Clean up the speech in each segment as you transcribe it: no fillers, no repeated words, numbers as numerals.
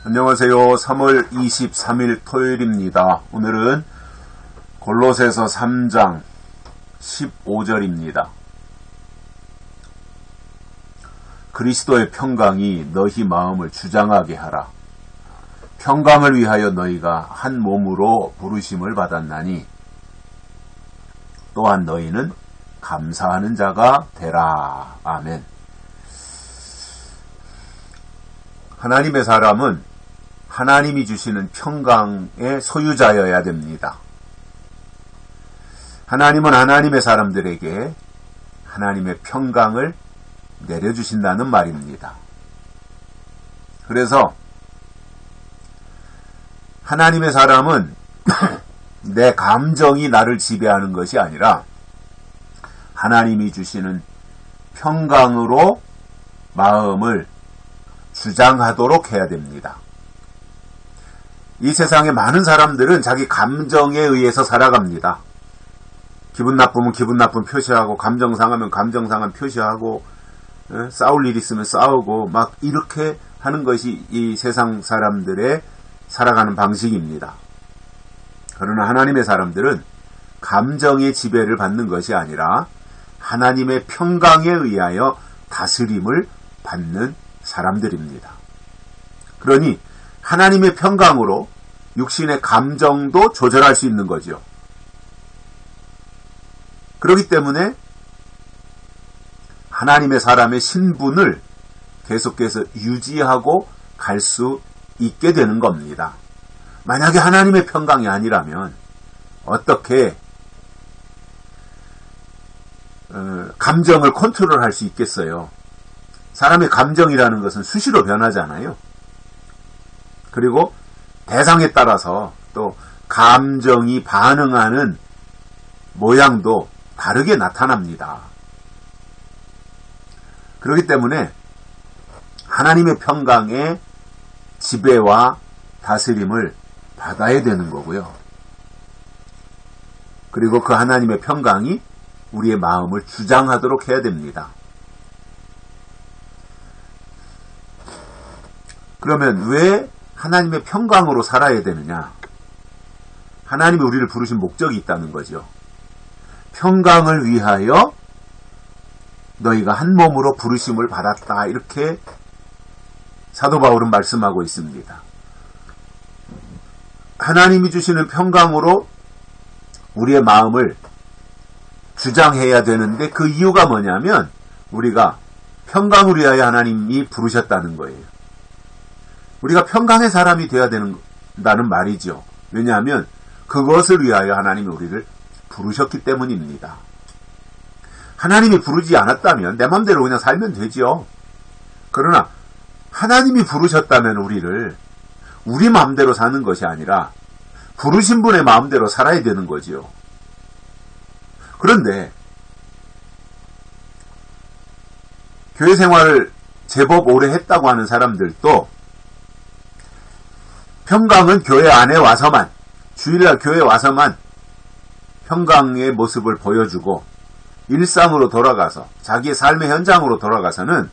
안녕하세요. 3월 23일 토요일입니다. 오늘은 골로새서 3장 15절입니다. 그리스도의 평강이 너희 마음을 주장하게 하라. 평강을 위하여 너희가 한 몸으로 부르심을 받았나니 또한 너희는 감사하는 자가 되라. 아멘. 하나님의 사람은 하나님이 주시는 평강의 소유자여야 됩니다. 하나님은 하나님의 사람들에게 하나님의 평강을 내려주신다는 말입니다. 그래서 하나님의 사람은 내 감정이 나를 지배하는 것이 아니라 하나님이 주시는 평강으로 마음을 주장하도록 해야 됩니다. 이 세상에 많은 사람들은 자기 감정에 의해서 살아갑니다. 기분 나쁘면 기분 나쁨 표시하고, 감정 상하면 감정 상한 표시하고, 싸울 일 있으면 싸우고, 막 이렇게 하는 것이 이 세상 사람들의 살아가는 방식입니다. 그러나 하나님의 사람들은 감정의 지배를 받는 것이 아니라 하나님의 평강에 의하여 다스림을 받는 사람들입니다. 그러니 하나님의 평강으로 육신의 감정도 조절할 수 있는 거죠. 그렇기 때문에 하나님의 사람의 신분을 계속해서 유지하고 갈 수 있게 되는 겁니다. 만약에 하나님의 평강이 아니라면 어떻게 감정을 컨트롤할 수 있겠어요? 사람의 감정이라는 것은 수시로 변하잖아요. 그리고 대상에 따라서 또 감정이 반응하는 모양도 다르게 나타납니다. 그렇기 때문에 하나님의 평강의 지배와 다스림을 받아야 되는 거고요. 그리고 그 하나님의 평강이 우리의 마음을 주장하도록 해야 됩니다. 그러면 왜 하나님의 평강으로 살아야 되느냐? 하나님이 우리를 부르신 목적이 있다는 거죠. 평강을 위하여 너희가 한 몸으로 부르심을 받았다. 이렇게 사도 바울은 말씀하고 있습니다. 하나님이 주시는 평강으로 우리의 마음을 주장해야 되는데 그 이유가 뭐냐면 우리가 평강을 위하여 하나님이 부르셨다는 거예요. 우리가 평강의 사람이 되어야 된다는 말이죠. 왜냐하면 그것을 위하여 하나님이 우리를 부르셨기 때문입니다. 하나님이 부르지 않았다면 내 마음대로 그냥 살면 되죠. 그러나 하나님이 부르셨다면 우리를 우리 마음대로 사는 것이 아니라 부르신 분의 마음대로 살아야 되는 거지요. 그런데 교회 생활을 제법 오래 했다고 하는 사람들도 평강은 교회 안에 와서만, 주일날 교회에 와서만 평강의 모습을 보여주고 일상으로 돌아가서 자기의 삶의 현장으로 돌아가서는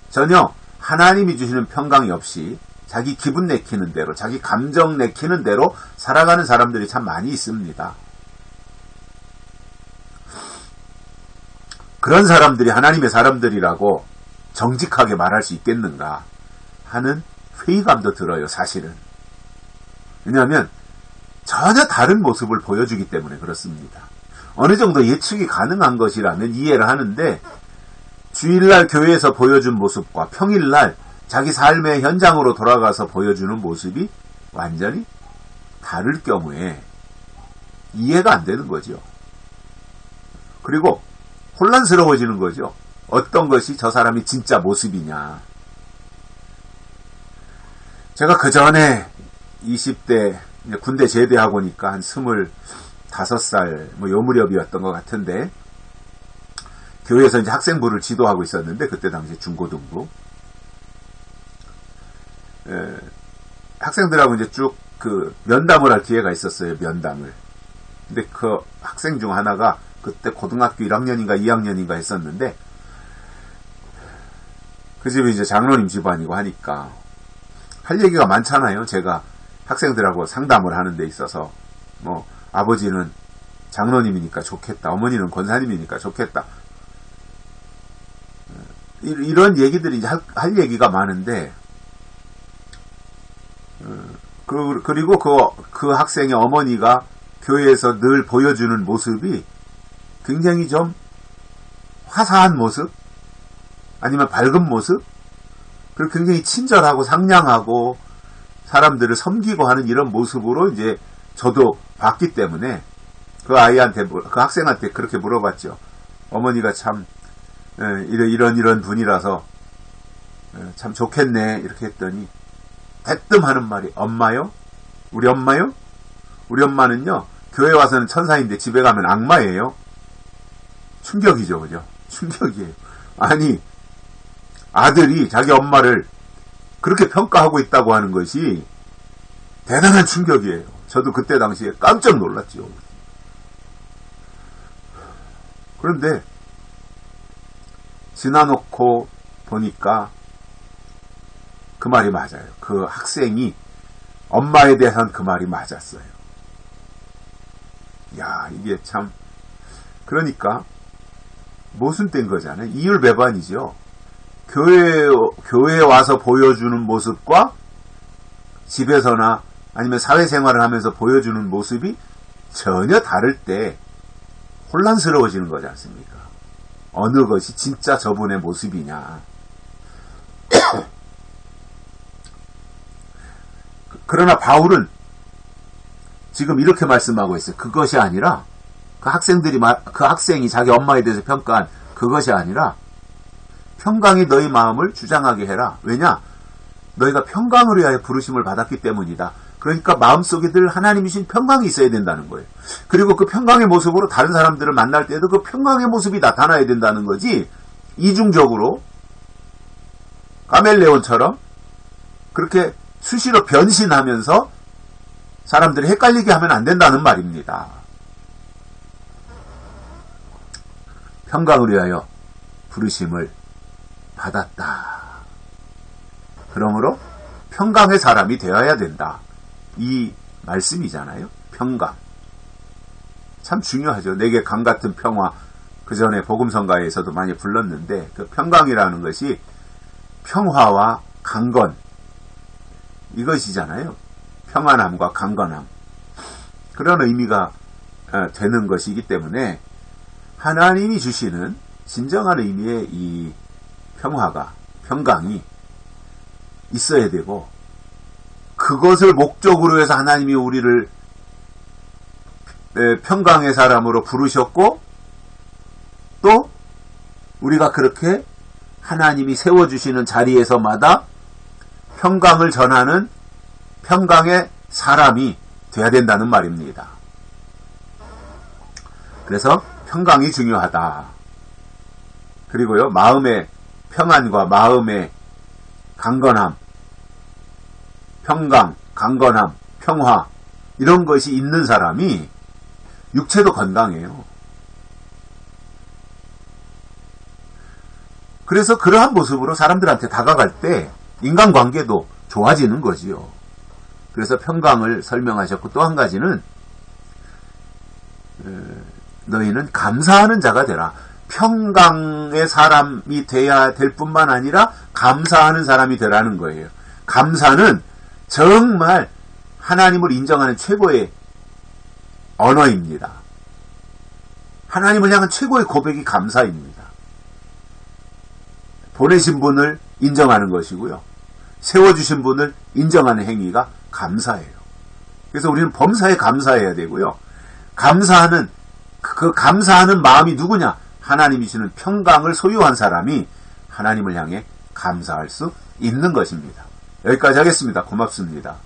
전혀 하나님이 주시는 평강이 없이 자기 기분 내키는 대로, 자기 감정 내키는 대로 살아가는 사람들이 참 많이 있습니다. 그런 사람들이 하나님의 사람들이라고 정직하게 말할 수 있겠는가 하는 회의감도 들어요, 사실은. 왜냐하면 전혀 다른 모습을 보여주기 때문에 그렇습니다. 어느 정도 예측이 가능한 것이라면 이해를 하는데 주일날 교회에서 보여준 모습과 평일날 자기 삶의 현장으로 돌아가서 보여주는 모습이 완전히 다를 경우에 이해가 안 되는 거죠. 그리고 혼란스러워지는 거죠. 어떤 것이 저 사람이 진짜 모습이냐. 제가 그 전에 20대 군대 제대하고 니까 한 25살 요 무렵이었던 것 같은데 교회에서 이제 학생부를 지도하고 있었는데 그때 당시 중고등부 학생들하고 이제 쭉 그 면담을 할 기회가 있었어요. 면담을. 근데 그 학생 중 하나가 그때 고등학교 1학년인가 2학년인가 했었는데 그 집이 이제 장로님 집안이고 하니까 할 얘기가 많잖아요. 제가 학생들하고 상담을 하는 데 있어서 뭐 아버지는 장로님이니까 좋겠다. 어머니는 권사님이니까 좋겠다. 이런 얘기들이 할 얘기가 많은데 그리고 그 학생의 어머니가 교회에서 늘 보여주는 모습이 굉장히 좀 화사한 모습 아니면 밝은 모습 그리고 굉장히 친절하고 상냥하고 사람들을 섬기고 하는 이런 모습으로 이제 저도 봤기 때문에 그 학생한테 그렇게 물어봤죠. 어머니가 참 이런 분이라서 참 좋겠네 이렇게 했더니 대뜸 하는 말이 엄마요? 우리 엄마요? 우리 엄마는요 교회 와서는 천사인데 집에 가면 악마예요. 충격이죠, 그죠? 충격이에요. 아니 아들이 자기 엄마를 그렇게 평가하고 있다고 하는 것이 대단한 충격이에요. 저도 그때 당시에 깜짝 놀랐죠. 그런데 지나놓고 보니까 그 말이 맞아요. 그 학생이 엄마에 대한 그 말이 맞았어요. 야, 이게 참 그러니까 모순된 거잖아요. 이율배반이죠. 교회에 와서 보여주는 모습과 집에서나 아니면 사회생활을 하면서 보여주는 모습이 전혀 다를 때 혼란스러워지는 거지 않습니까? 어느 것이 진짜 저분의 모습이냐. 그러나 바울은 지금 이렇게 말씀하고 있어요. 그것이 아니라 그 학생이 자기 엄마에 대해서 평가한 그것이 아니라 평강이 너희 마음을 주장하게 해라. 왜냐? 너희가 평강을 위하여 부르심을 받았기 때문이다. 그러니까 마음속에 늘 하나님이 주신 평강이 있어야 된다는 거예요. 그리고 그 평강의 모습으로 다른 사람들을 만날 때도 그 평강의 모습이 나타나야 된다는 거지 이중적으로 가멜레온처럼 그렇게 수시로 변신하면서 사람들이 헷갈리게 하면 안 된다는 말입니다. 평강을 위하여 부르심을 받았다. 그러므로 평강의 사람이 되어야 된다. 이 말씀이잖아요. 평강. 참 중요하죠. 내게 강 같은 평화. 그 전에 복음성가에서도 많이 불렀는데 그 평강이라는 것이 평화와 강건 이것이잖아요. 평안함과 강건함. 그런 의미가 되는 것이기 때문에 하나님이 주시는 진정한 의미의 이 평강이 있어야 되고 그것을 목적으로 해서 하나님이 우리를 평강의 사람으로 부르셨고 또 우리가 그렇게 하나님이 세워주시는 자리에서마다 평강을 전하는 평강의 사람이 돼야 된다는 말입니다. 그래서 평강이 중요하다. 그리고요, 마음의 평안과 마음의 강건함, 평강, 강건함, 평화 이런 것이 있는 사람이 육체도 건강해요. 그래서 그러한 모습으로 사람들한테 다가갈 때 인간관계도 좋아지는 거지요. 그래서 평강을 설명하셨고 또 한 가지는 너희는 감사하는 자가 되라. 평강의 사람이 돼야 될 뿐만 아니라 감사하는 사람이 되라는 거예요. 감사는 정말 하나님을 인정하는 최고의 언어입니다. 하나님을 향한 최고의 고백이 감사입니다. 보내신 분을 인정하는 것이고요. 세워주신 분을 인정하는 행위가 감사예요. 그래서 우리는 범사에 감사해야 되고요. 감사하는 마음이 누구냐? 하나님이 주는 평강을 소유한 사람이 하나님을 향해 감사할 수 있는 것입니다. 여기까지 하겠습니다. 고맙습니다.